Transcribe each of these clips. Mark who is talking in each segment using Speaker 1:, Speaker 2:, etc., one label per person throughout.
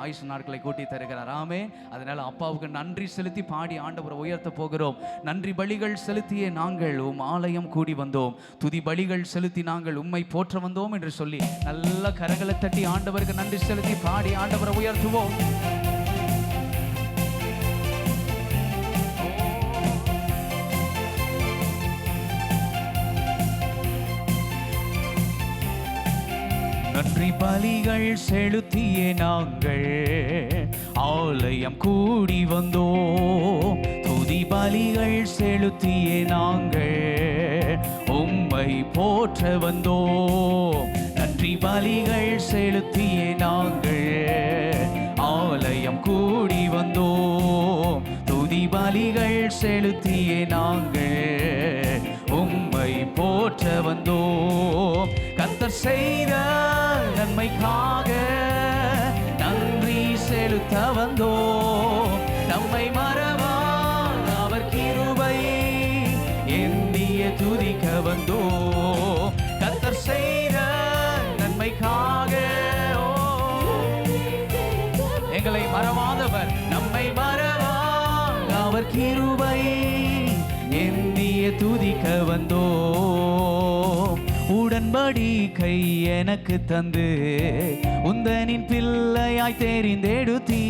Speaker 1: ஆயுசு நாட்களை கூட்டி தருகிறார். ஆமே. அதனால அப்பாவுக்கு நன்றி செலுத்தி பாடி ஆண்டவரை உயர்த்த போகிறோம். நன்றி பலிகள் செலுத்தியே நாங்கள் உம் ஆலயம் கூடி வந்தோம், துதி பலிகள் செலுத்தி நாங்கள் உம்மை போற்ற வந்தோம் என்று சொல்லி நல்ல கரங்களை தட்டி ஆண்டவருக்கு நன்றி செலுத்தி பாடி ஆண்டவரை உயர்த்துவோம். நன்றி பலிகள் செலுத்தியே நாங்கள் ஆலயம் கூடி வந்தோம், துதி பலிகள் செலுத்தியே நாங்கள் உம்மை போற்ற வந்தோம். நன்றி பலிகள் செலுத்தியே நாங்கள் ஆலயம் கூடி வந்தோம், துதி பலிகள் செலுத்தியே நாங்கள் உம்மை போற்ற வந்தோம். கர்த்தர் செய்த நன்மைக்காக நன்றி செலுத்த வந்தோம், நம்மை மறவா அவர் கிருபை எண்ணிய துதிக்க வந்தோம். கர்த்தர் செய்த நன்மைக்காக எங்களை மறவாதவர், நம்மை மறவா அவர் கிருபை எண்ணிய துதிக்க வந்தோம். உடன்படிக்கை எனக்கு தந்து உந்தனின் பிள்ளையாய் தெரிந்தெடுத்தீ,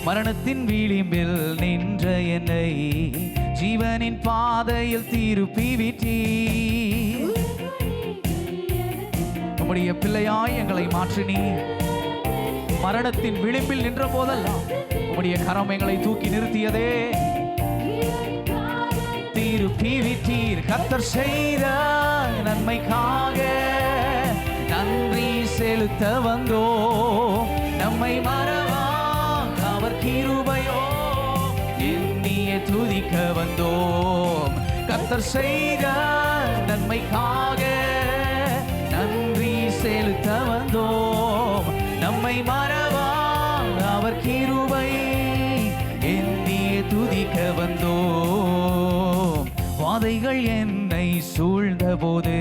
Speaker 1: மரணத்தின் விளிம்பில் நின்ற என்னை ஜீவனின் பாதையில் திருப்பி விட்டீ. உம்முடைய பிள்ளையாய் எங்களை மாற்றினீ, மரணத்தின் விளிம்பில் நின்ற போதெல்லாம் உம்முடைய கரம் எங்களை தூக்கி நிறுத்தியதே, திருப்பி விட்டீர். கர்த்தர் செய்த நன்மைக்காக நன்றி செலுத்த வந்தோம், நம்மை மறவா அவர் கிருபையோ எண்ணிய துதிக்க வந்தோம். கர்த்தர் செய்த நன்மைக்காக நன்றி செலுத்த வந்தோம், நம்மை மறவா அவர் கிருபை எண்ணிய துதிக்க வந்தோம். வாதைகள் என்னை சூழ்ந்த போது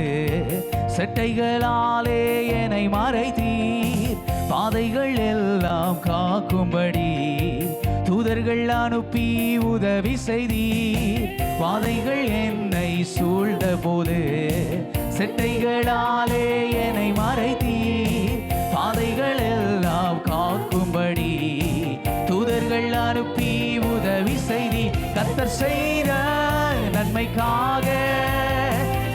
Speaker 1: செட்டைகளாலே என்னை மறைத்தீர், பாதைகள் எல்லாம் காக்கும்படி தூதர்கள் அனுப்பி உதவி செய்தீர். வாதைகள் என்னை சூழ்ந்த போது செட்டைகளாலே என்னை மறைத்தீர், பாதைகள் எல்லாம் காக்கும்படி தூதர்கள் அனுப்பி உதவி செய்தி. கர்த்தர் செய்த நன்மைக்காக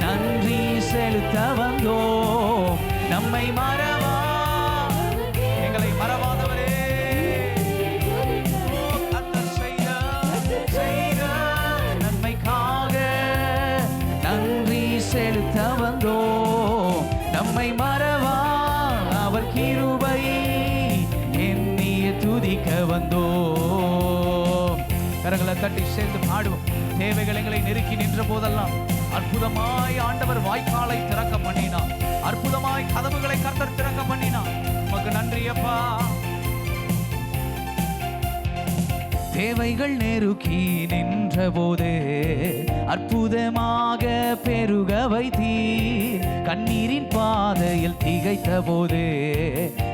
Speaker 1: நன்றி செலுத்த வந்தோம், நம்மை மறவா எங்களை மறவாதவரே. கர்த்தர் செய்த நன்மைக்காக நன்றி செலுத்த வந்தோம், நம்மை மறவா அவர் கிருபை எண்ணிய துதிக்க வந்தோம். கரங்களை தட்டி சேர்ந்து பாடுவோம். தேவைகள் எங்களை நெருக்கி நின்ற போதெல்லாம் அற்புதமாய் ஆண்டவர் வாய்க்காலை திறக்க பண்ணினார், அற்புதமாய் கதவுகளை கர்த்தர் திறக்க பண்ணினார். உமக்கு நன்றி அப்பா. தேவைகள் நெருக்கி நின்ற போது அற்புதமாக பெருக வைத்தீர், கண்ணீரின் பாதையில் திகைத்த போது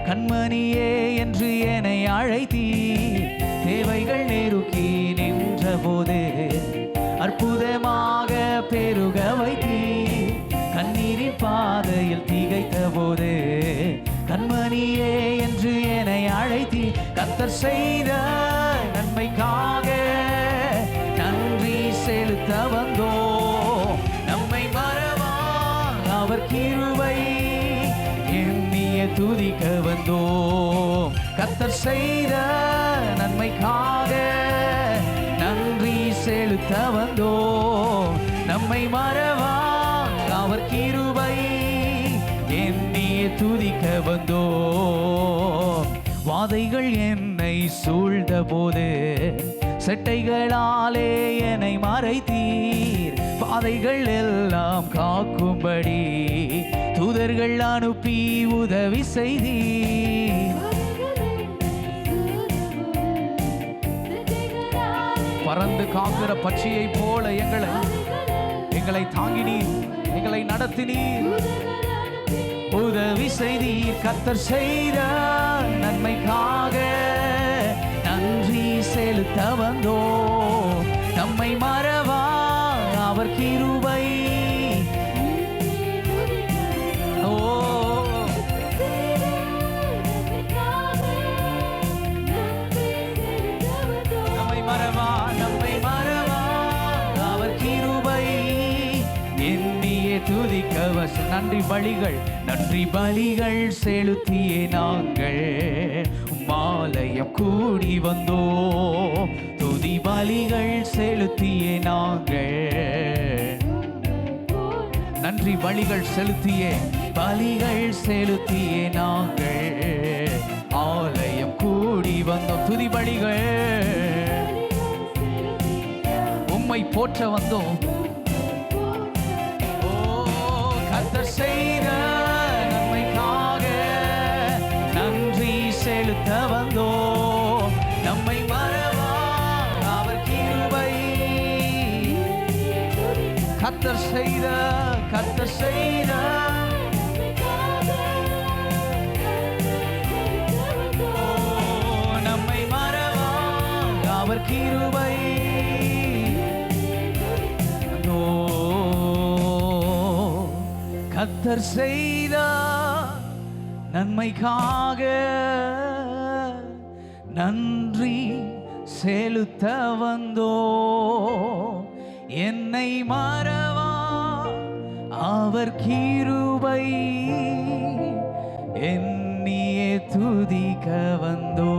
Speaker 1: கண்மணியே என்று என்னை அழைத்தீர். தேவைகள் நெருக்கி நின்ற போது அற்புதமாக பெருக வைத்தீர், கண்ணீரின் பாதையில் திகைத்த போது கண்மணியே என்று என்னை அழைத்தீர். கர்த்தர் செய்த நன்மைக்காக நன்றி செலுத்த வந்தோம், நம்மை மறவா அவர் கிருபை எண்ணிய துதிக்க வந்தோம். கர்த்தர் செய்த நன்மைக்காக நன்றி செலுத்த வந்தோம், நம்மை மறவா அவர் கிருபை எண்ணிய துதிக்க வந்தோம். வாதைகள் என்னை சூழ்ந்த போது செட்டைகளாலே என்னை மறைத்தீர், பாதைகள் எல்லாம் காக்கும்படி தூதர்கள் அனுப்பி உதவி செய்தீர். பறந்து காக்கிற பட்சியை போல எங்களை தாங்கினீர், எங்களை நடத்தினீர். உதவி செய்தீர் கர்த்தர் செய்த நன்மைக்காக நன்றி செலுத்த வந்தோ. நம்மை மறவா அவர் கிருபை. ஓ நம்மை மறவா அவர் கிருபை எண்ணியே துதிக்க நன்றி பலிகள் செலுத்தியே நாங்கள் மாலயம் கூடி வந்தோ. துதி பலிகள் செலுத்தியே நாங்கள் நன்றி பலிகள் செலுத்தியே நாங்கள் ஆலயம் கூடி வந்தோம். துதி பலிகள் உம்மை போற்ற வந்தோம். ஓ கர்த்தர் செய்த நன்மைக்காக நன்றி செலுத்த வந்தோம். நம்மை மறவா அவர் கிருபை. கர்த்தர் செய்த நம்மை மறவா அவர் கிருபை. கர்த்தர் செய்த நன்மைக்காக நன்றி செலுத்த வந்தோ. என்னை மறவா அவர் கிருபை எண்ணியே துதிக்க வந்தோ.